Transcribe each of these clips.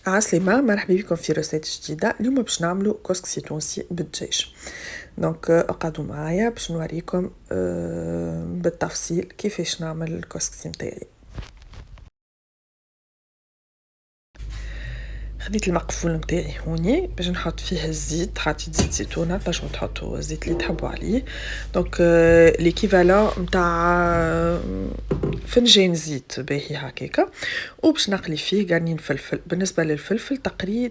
عسلامة، مرحبا بكم في روسيت جديدة. اليوم باش نعملو كسكسي تونسي بالدجاج. دونك اقعدوا معايا باش نوريكم بالتفصيل كيفاش نعمل الكسكسي متاعي. خديت المقفول متاعي هوني باش نحط فيه الزيت، حطيت زيت زيتونه، تنجمو تحطوا الزيت اللي تحبوا عليه. دونك ليكيفالون نتاع فنجان زيت باهي هكاكا، وباش نقلي فيه قرنين فلفل. بالنسبه للفلفل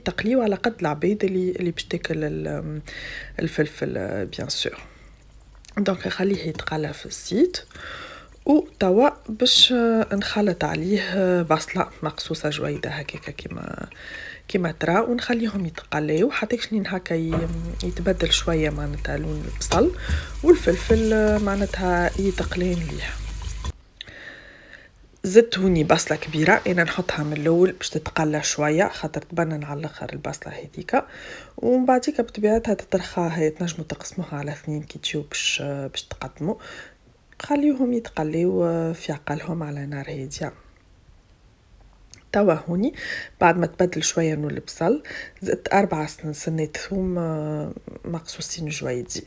تقليو على قد العبيد اللي باش تاكل الفلفل بيان سور. دونك نخليه يتقلى في الزيت، وتوا باش نخلط عليه بصله مقصوصه جويده هكاكا كيما ترى، ونخليهم يتقليو حتى شنين هكا يتبدل شويه معناتها لون البصل والفلفل معناتها يتقلين ليه. زدت هوني بصله كبيره انا نحطها من الاول باش تتقلى شويه خاطر تبنن على الاخر البصله هذيك، ومن بعديك بطبيعتها تطرخاها، تنجموا تقسموها على 2 كي تجيو باش تقدموا. خليوهم يتقليو في عقلهم على نار هاديه. توا هوني بعد ما تبدل شويه لون البصل زدت 4 سنات ثوم مقصوصين جويدين.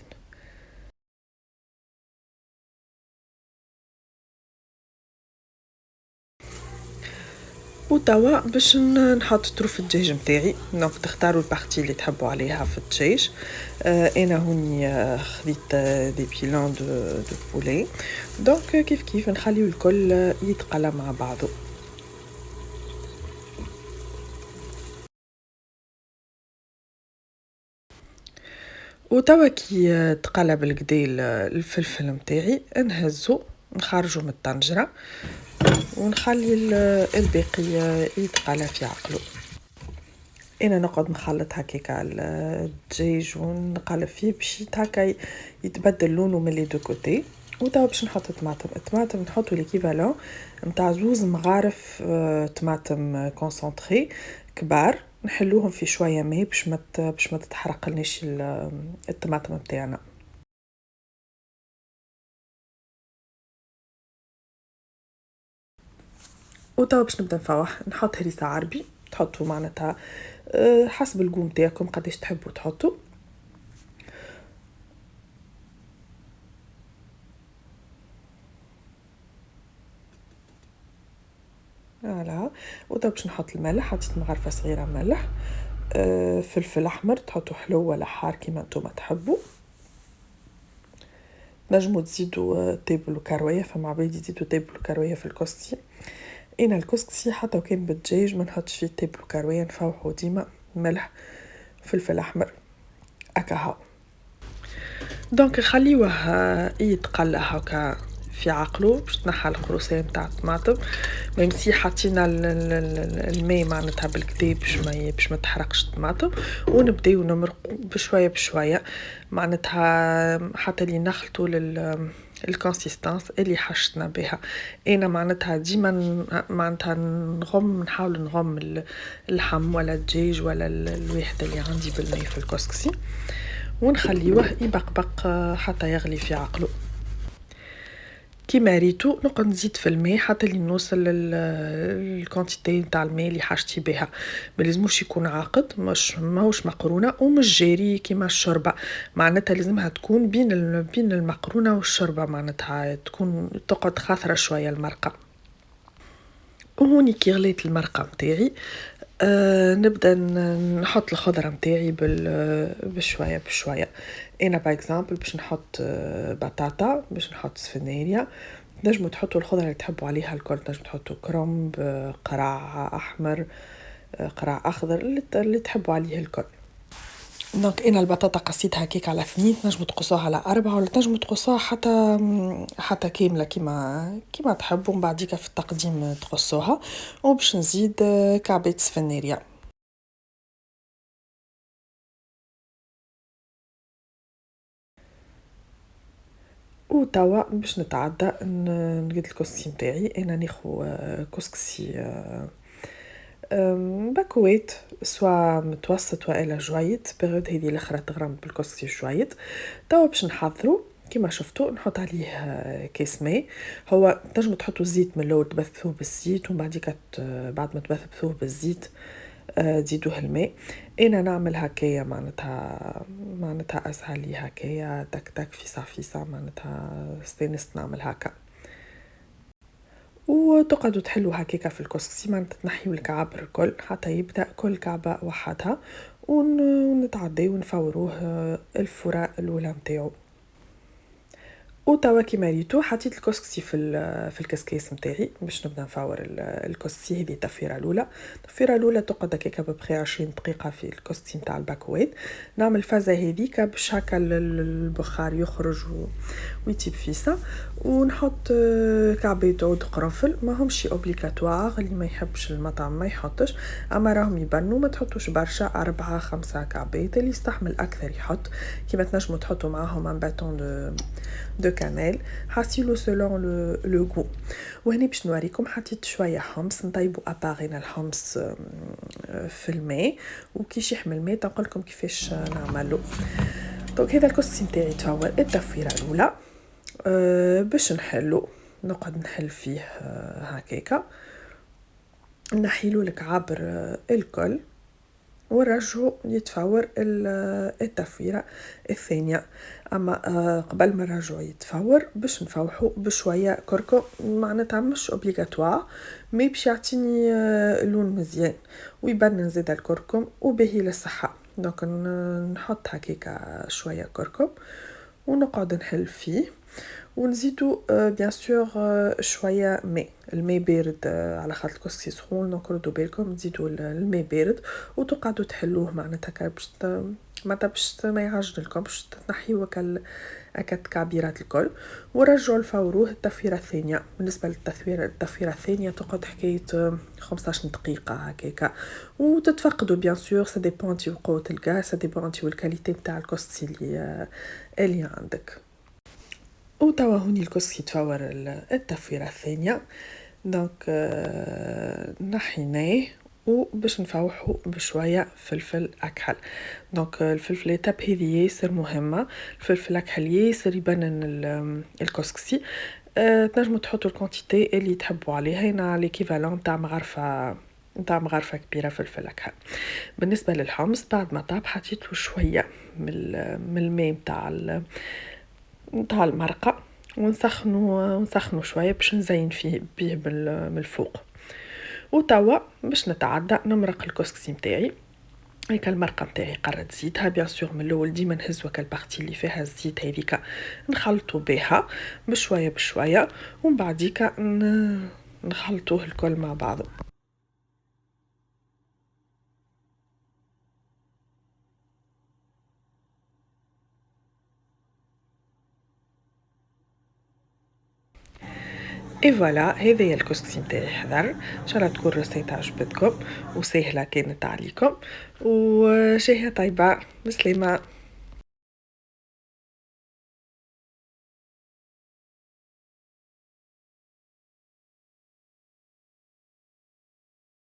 وتوا باش نحط طروف الدجاج متاعي. دونك تختاروا البارتي اللي تحبوا عليها في الدجاج. انا هوني خديت دي بيلون دو بولي. دونك كيف نخليو الكل يتقلى مع بعضه. وتوا كي تقلب الكدا الفلفل متاعي نهزو نخرجو من الطنجرة ونخلي الباقي يتقلى في عقله. انا نقعد نخلط هكاك على الدجاج ونقلب فيه باش هكا يتبدل لونه من لي دو كوتي. وتوا باش نحط الطماطم نحطو ليكيفالون نتاع 2 مغارف طماطم كونسونطري كبار، نحلوهم في شويه ماء باش ما تتحرقلناش الطماطم نتاعنا. وتوا باش نبدا نفوح، نحط هريسه عربي تحطوا معناتها حسب القوم تاعكم قداش تحبوا تحطوا. فوالا. وتوا باش نحط الملح، حطيت مغرفه صغيره ملح. فلفل احمر تحطوا حلو ولا حار كيما نتوما تحبوا. نجموا تزيدوا تابل وكرويه، فما عباد يزيدوا تابل وكرويه في الكسكسي. انا الكسكسي حتى وكان بالدجاج ما نحطش فيه تابل وكرويه، نفوحوا ديما ملح فلفل احمر هكا. دونك خليوه يتقلى هكا في عقله باش تنحى القروصيه نتاع الطماطم، ميمسي حطينا الماء معناتها بالكدا باش ما تحرقش الطماطم. ونبداو نمرقوا بشويه بشويه معناتها حتى اللي نخلطوا الكونسيستانس اللي حشتنا بها. انا معناتها ديما معناتها نحاول نغم اللحم ولا الدجاج ولا الواحد اللي عندي بالماء في الكسكسي، ونخليوه يبقبق حتى يغلي في عقله. كيما ريتو نقعد نزيد في الماء حتى اللي نوصل الكونتيتي نتاع الماء اللي حاجتي بها. ما لازموش يكون عاقد، ماهوش مقرونه ومش جاري كيما الشوربه، معناتها لازمها تكون بين المقرونه والشوربه، معناتها تكون تقعد خاثره شويه المرقه. وهوني كي غليت المرقه متاعي نبدا نحط الخضره متاعي بشويه بشويه. انا باغ اكزامبل باش نحط بطاطا، باش نحط سفناريا. نجموا تحطوا الخضره اللي تحبوا عليها الكل، نجموا تحطوا كرنب، قرع احمر، قرع اخضر، اللي تحبوا عليه الكل. دونك انا البطاطا قصيتها هكاك على 2، تنجموا تقصوها على 4 ولا تنجموا تقصوها حتى كامله كيما تحبوا. من بعديك في التقديم تقصوها. وباش نزيد كعبات سفناريا. وتوا باش نتعدى نقد الكسكسي متاعي. انا ناخو كسكسي باكويت سوا متوسط والا جويد، بيريود هذه الاخرى تغرم بالكسكسي جويد. توا باش نحضرو كيما شفتوا، نحط عليه كيس ماء. هو تنجموا تحطوا الزيت من الاول تبثوه بالزيت، ومن بعديك بعد ما تبثوه بالزيت تزيدوه الماء. انا نعمل هكايا معناتها اسهل لي هكايا تك تك فيسا فيسا، معناتها استانست نعمل هكا. وتقعدوا تحلوا هكاكا في الكسكسي، معناتها تنحيوا الكعب الكل حتى يبدا كل كعبه وحدها، ونتعدي ونفوروه الفرة الاولى متاعو. وتوا كيما ريتو حطيت الكسكسي في الكسكاس نتاعي باش نبدا نفور الكسكسي. هذه التفيره الاولى. التفيره الاولى تقعد هكاك ببخي 20 دقيقه في الكسكسي نتاع الباكوات. نعمل الفازه هذيك باش هكا البخار يخرج ويطيب فيسا. ونحط كعبات عود قرنفل، ما همشي اوبليغاتوار، اللي ما يحبش المطعم ما يحطش، اما راهم يبنوا. ما تحطوش برشا، 4 5 كعبات، اللي يستحمل اكثر يحط. كيما تنجموا تحطوا معاهم ان باتون دو كانيل، حاسيلو سولون لو غو. وهنا باش نوريكم حطيت شويه حمص، نطيبوا اباغينا الحمص في الماء، وكيش يحمل الماء تنقول لكم كيفاش نعملو. دونك هذا الكسكسي نتاعي تفور التفويره الاولى. باش نحلو نقعد نحل فيه هكاكا، نحيلو الكعابر الكل ونرجعو يتفور التفويره الثانيه. اما قبل ما نرجعو يتفور باش نفوحو بشويه كركم، معناتها مش اوبليغاتوار مي باش يعطيني لون مزيان ويبان نزيد الكركم وباهي للصحه. دونك نحط هكاكا شويه كركم ونقعد نحل فيه، ونزيدو بيان سور شويه ماء. الماء بارد على خاطر الكسكسي سخون، دونك ردوا بالكم تزيدوا الماء بارد وتقعدوا تحلوه، معناتها باش ما يعجن لكم، باش تنحيوا هكا التكعبيرات الكل ورجعوا الفوروه التفويره الثانيه. بالنسبه التفويره الثانيه تقعد حكايه 15 دقيقه هكاكا، وتتفقدوا بيان سور سا ديبون انتي وقوه الغاز، سا ديبون انتي والكاليتي نتاع الكسكسي اللي عندك. وتوا هوني الكسكسي تفور التفويره الثانيه. دونك نحيناه وباش نفوحو بشويه فلفل اكحل. دونك الفلفل الاتاب هذه ياسر مهمه، الفلفل الاكحل ياسر يبنن الكسكسي. تنجموا تحطوا الكونتيتي اللي تحبوا عليها، هنا ليكيفالون تاع مغرفه كبيره فلفل اكحل. بالنسبه للحمص بعد ما طاب حطيت له شويه من الماء نتاع المرقه، ونسخنوا شويه باش نزين فيه بيه من الفوق. وتوا باش نتعدى نمرق الكسكسي نتاعي. هيك المرقه نتاعي قررت زيتها بيان سور من الاول ديما نهزوا البارتي اللي فيها الزيت هذيك نخلطوا بها بشويه بشويه، ومن بعديك نخلطوه الكل مع بعض. اي فوالا هذا هي الكسكسي نتاعي حضر. ان شاء الله تكون رسيت عجبتكم وسهله كانت عليكم، وشهيه طيبه. بسلامه.